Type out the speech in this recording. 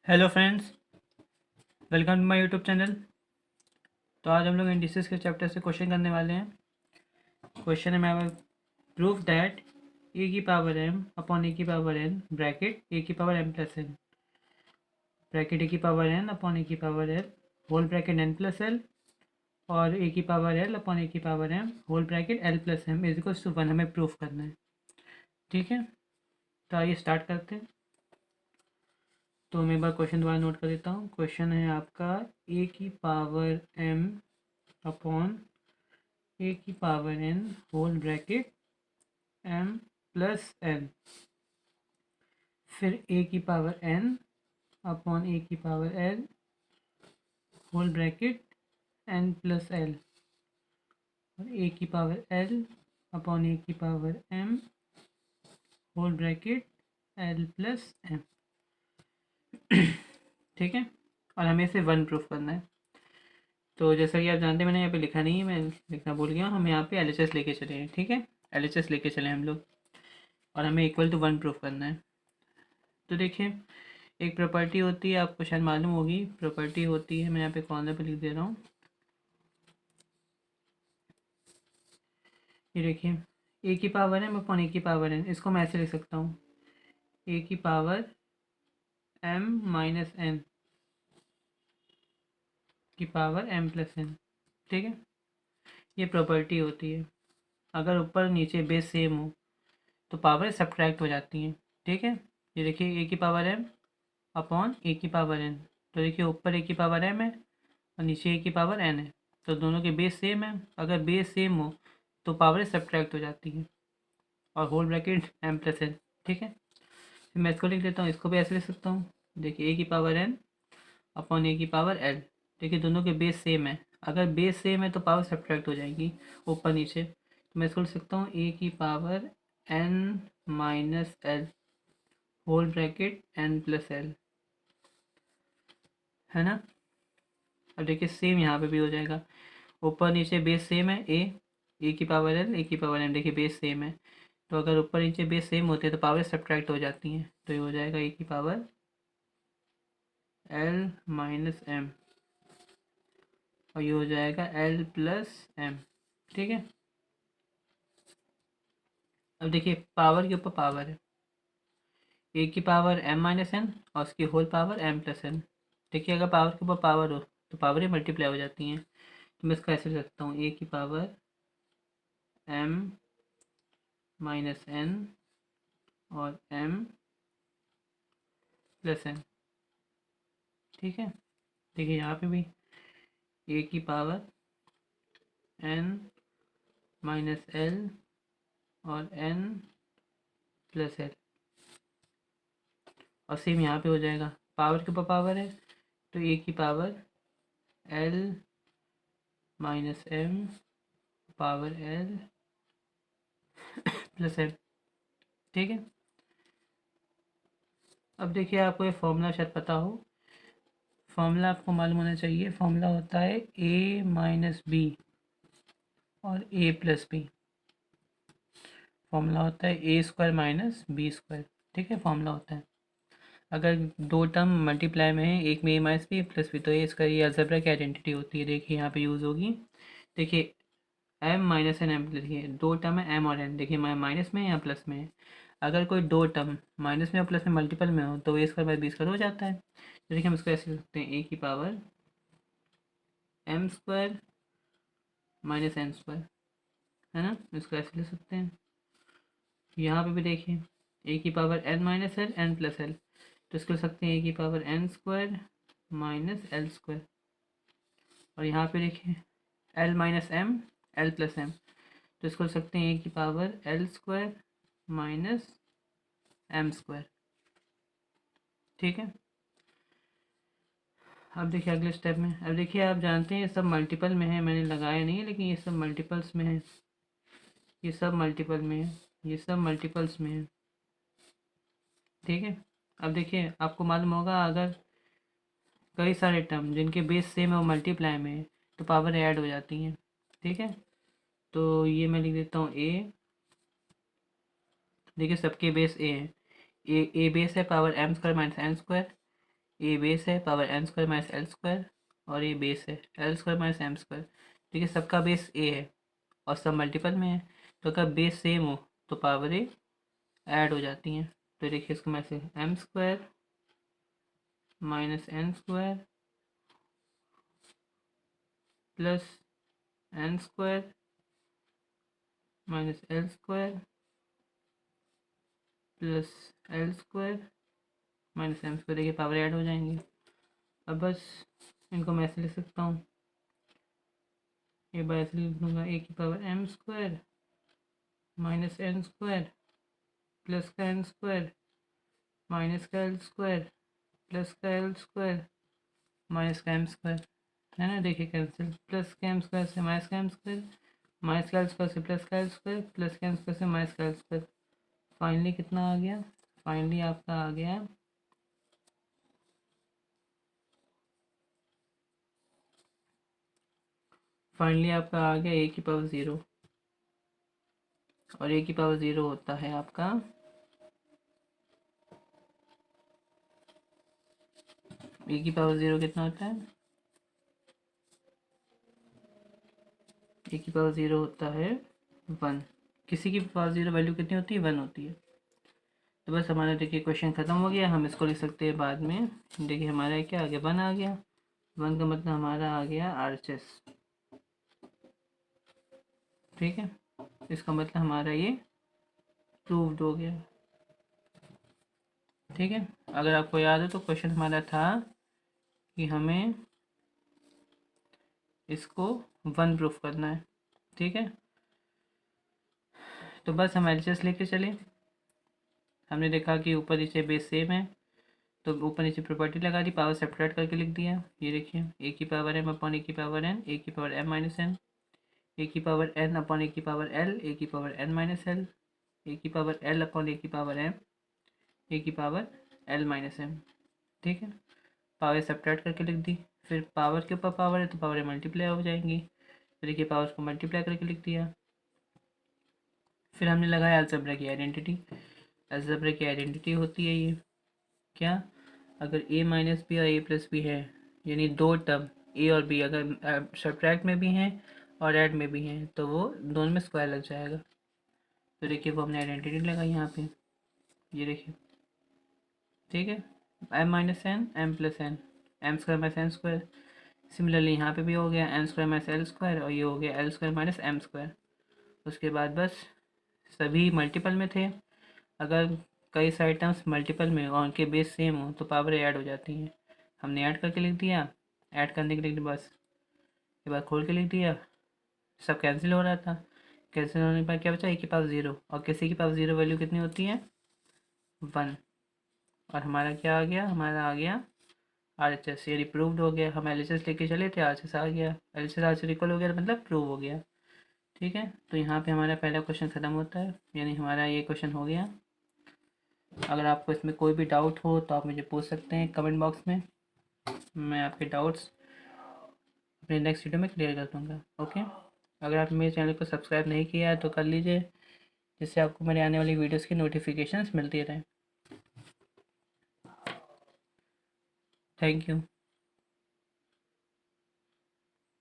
Hello friends, welcome to my YouTube channel. तो आज हम लोग इंडिसेस के चैप्टर से क्वेश्चन करने वाले हैं। क्वेश्चन है मैं प्रूफ दैट ए की पावर एम अपॉन ए की पावर एन ब्रैकेट ए की power M plus N bracket A की पावर एन अपॉन ए की power L whole bracket N plus L और ए की पावर एल अपॉन ए की power M whole bracket L plus M is equals to 1 हमें proof करना है। ठीक है, तो आइए स्टार्ट करते हैं। तो मैं एक बार क्वेश्चन दोबारा नोट कर देता हूँ। क्वेश्चन है आपका ए की पावर एम अपॉन ए की power n whole bracket m plus n, फिर ए की पावर एन अपॉन ए की power L whole bracket N plus L और ए की पावर एल अपॉन ए की power M whole bracket L plus m. ठीक है, और हमें इसे 1 प्रूफ करना है। तो जैसा कि आप जानते हैं, मैंने यहाँ पे लिखा नहीं है, मैं लिखना भूल गया। हम यहाँ पे LHS लेके चले हैं। ठीक है, LHS लेके चले हम लोग और हमें इक्वल टू 1 प्रूफ करना है। तो देखिए, एक प्रॉपर्टी होती है, आपको शायद मालूम होगी। प्रॉपर्टी होती है, मैं यहाँ पे कॉर्नर पे लिख दे रहा हूँ। ये देखिए, ए की पावर है अपॉन ए की पावर एन, इसको मैं ऐसे लिख सकता हूँ, ए की पावर एम माइनस एन की पावर एम प्लस एन। ठीक है, ये प्रॉपर्टी होती है। अगर ऊपर नीचे बेस सेम हो तो पावर सब्ट्रैक्ट हो जाती हैं। ठीक है, ये देखिए, ए की पावर एम अपॉन ए की पावर एन। तो देखिए, ऊपर ए की पावर एम है और नीचे ए की पावर एन है, तो दोनों के बेस सेम है। अगर बेस सेम हो तो पावर सब्ट्रैक्ट हो जाती है और whole bracket m plus n. ठीक है, फिर मैं इसको लिख देता हूँ, इसको भी ऐसे लिख सकता हूँ। देखिए, ए की पावर एन अपॉन ए की पावर एल। देखिए, दोनों के बेस सेम है। अगर बेस सेम है तो पावर सब्ट्रैक्ट हो जाएगी ऊपर नीचे। तो मैं इसको लिख सकता हूँ, ए की power n minus l whole bracket N plus l, है ना। अब देखिए, सेम यहाँ पे भी हो जाएगा। ऊपर नीचे बेस सेम है, ए की पावर एल, ए की पावर एम। देखिए, बेस सेम है, तो अगर ऊपर नीचे बेस सेम होते हैं तो पावर सब्ट्रैक्ट हो जाती हैं। तो ये हो जाएगा ए की पावर एल माइनस एम और ये हो जाएगा एल प्लस एम। ठीक है, अब देखिए, पावर के ऊपर पावर है, ए की पावर एम माइनस एन और उसकी whole power M plus n. देखिए, अगर पावर के ऊपर पावर हो तो पावर ही मल्टीप्लाई हो जाती हैं। तो मैं इसको ऐसे लिख सकता हूँ, ए की पावर एम माइनस एन और एम प्लस एन। ठीक है, देखिए यहाँ पे भी ए की पावर एन माइनस एल और एन प्लस एल और सेम यहाँ पे हो जाएगा। पावर के ऊपर पावर है तो ए की power l minus m power l plus m. ठीक है, अब देखिए, आपको ये फॉर्मूला शायद पता हो। फॉर्मूला आपको मालूम होना चाहिए। फॉर्मूला होता है ए माइनस बी और ए प्लस बी। फॉर्मूला होता है ए स्क्वायर माइनस बी स्क्वायर। ठीक है, फॉर्मूला होता है। अगर दो टर्म मल्टीप्लाई में है, एक में ए माइनस बी प्लस बी, तो ये इसका ये अलजेब्रा की आइडेंटिटी होती है। देखिए, यहाँ पे यूज़ होगी। देखिए, एम माइनस एन एम, देखिए दो टर्म है एम और एन। देखिए, माइनस में है या प्लस में है। अगर कोई दो टर्म माइनस में और प्लस में मल्टीपल में हो तो ए स्क्वायर बाई बी स्क्वायर हो जाता है। तो देखिए, हम इसको ऐसे लिख सकते हैं, ए की power m square minus n square, है ना। इसको ऐसे लिख सकते हैं। यहाँ पे भी देखिए, ए की power n minus l n plus l, तो इसको लिख सकते हैं ए की power n square minus l square. और यहाँ पे देखिए, l minus m l plus m, तो इसको लिख सकते हैं ए की power l square minus m square. ठीक है, अब देखिए अगले स्टेप में। अब देखिए, आप जानते हैं ये सब मल्टीपल में है, मैंने लगाया नहीं है लेकिन ये सब मल्टीपल्स में है। ये सब मल्टीपल में है, ये सब मल्टीपल्स में है। ठीक है, अब देखिए, आपको मालूम होगा, अगर कई सारे टर्म जिनके बेस सेम है वो मल्टीप्लाई में है तो पावर ऐड हो जाती हैं। ठीक है, तो ये मैं लिख देता हूँ ए। देखिए, सबके बेस ए है। ए बेस है power m square minus n square. ये बेस है, power n square minus l square, और ये बेस है l square minus m square. ठीक है, सबका बेस ए है और सब मल्टीपल में है, तो अगर बेस सेम हो तो पावर ए ऐड हो जाती हैं। तो देखिए इसको मैं से m square minus n square plus n square minus l square plus l square minus m square, देखिए पावर ऐड हो जाएंगे। अब बस इनको मैं ऐसे लिख सकता हूँ, ये बार ऐसे लिख दूँगा ए की power m square minus n square plus का एन स्क्वायर माइनस का एल स्क्वायर प्लस का एल स्क्वायर माइनस का एम स्क्वायर, है ना। देखिए कैंसिल, प्लस का एम स्क्वायर से माइनस का एम स्क्वायर, माइनस का एल स्क्वायर से प्लस का एल स्क्वायर, प्लस का एम स्क्वायर से माइनस का एल स्क्वायर। फाइनली कितना आ गया? फाइनली आपका आ गया ए की पावर ज़ीरो, और ए की पावर ज़ीरो होता है आपका ए की पावर ज़ीरो कितना होता है? ए की पावर ज़ीरो होता है 1। किसी की पावर ज़ीरो वैल्यू कितनी होती है? 1 होती है। तो बस हमारा देखिए क्वेश्चन ख़त्म हो गया। हम इसको लिख सकते हैं बाद में। देखिए हमारा क्या आ गया? 1 आ गया। 1 का मतलब हमारा आ गया RHS। ठीक है, इसका मतलब हमारा ये प्रूव्ड हो गया। ठीक है, अगर आपको याद हो तो क्वेश्चन हमारा था कि हमें इसको 1 प्रूफ करना है। ठीक है, तो बस हम LHS लेके चले। हमने देखा कि ऊपर नीचे बेस सेम है, तो ऊपर नीचे प्रॉपर्टी लगा दी, पावर सेपरेट करके लिख दिया। ये देखिए ए की पावर एम अपॉन ए की पावर एन, ए की पावर एम माइनस एन, ए की पावर एन अपॉन ए की पावर एल, ए की पावर एन माइनस एल, ए की पावर एल अपॉन ए की पावर एम, ए की पावर एल माइनस एम। ठीक है, पावर सेपरेट करके लिख दी। फिर पावर के ऊपर पावर है तो पावर मल्टीप्लाई हो जाएंगी, तो देखिए पावर को मल्टीप्लाई करके लिख दिया। फिर हमने लगाया अलजेब्रा की आइडेंटिटी। अलजेब्रा की आइडेंटिटी होती है ये क्या? अगर ए माइनस बी और ए प्लस बी है, यानी दो टर्म ए और बी अगर सब्ट्रैक्ट में भी हैं और ऐड में भी हैं, तो वो दोनों में स्क्वायर लग जाएगा। तो देखिए वो हमने आइडेंटिटी लगाई यहाँ पे, ये देखिए। ठीक है, m minus n m plus n, m square minus n square. Similarly यहाँ पे भी हो गया n square minus l square, और ये हो गया l square minus m square. उसके बाद बस सभी मल्टीपल में थे। अगर कई सारे टर्म्स मल्टीपल में और उनके बेस सेम हो तो पावर ऐड हो जाती हैं। हमने ऐड करके लिख दिया, ऐड करने के लिए बस ये बार खोल के लिख दिया, सब कैंसिल हो रहा था। कैंसिल होने के बाद क्या बचा? ए की पावर ज़ीरो, और किसी की पावर ज़ीरो वैल्यू कितनी होती है? 1। और हमारा क्या आ गया? हमारा आ गया RHS, यानी प्रूव्ड हो गया। हम LHS लेके चले थे, RHS आ गया। LHS RHS इक्वल हो गया मतलब प्रूव हो गया। ठीक है, तो यहाँ पे हमारा पहला क्वेश्चन ख़त्म होता है, यानी हमारा ये क्वेश्चन हो गया। अगर आपको इसमें कोई भी डाउट हो तो आप मुझे पूछ सकते हैं कमेंट बॉक्स में, मैं आपके डाउट्स अपने नेक्स्ट वीडियो में क्लियर कर दूँगा। ओके, अगर आप मेरे चैनल को सब्सक्राइब नहीं किया है तो कर लीजिए, जिससे आपको मेरे आने वाली वीडियोस की नोटिफिकेशंस मिलती रहें। Thank you.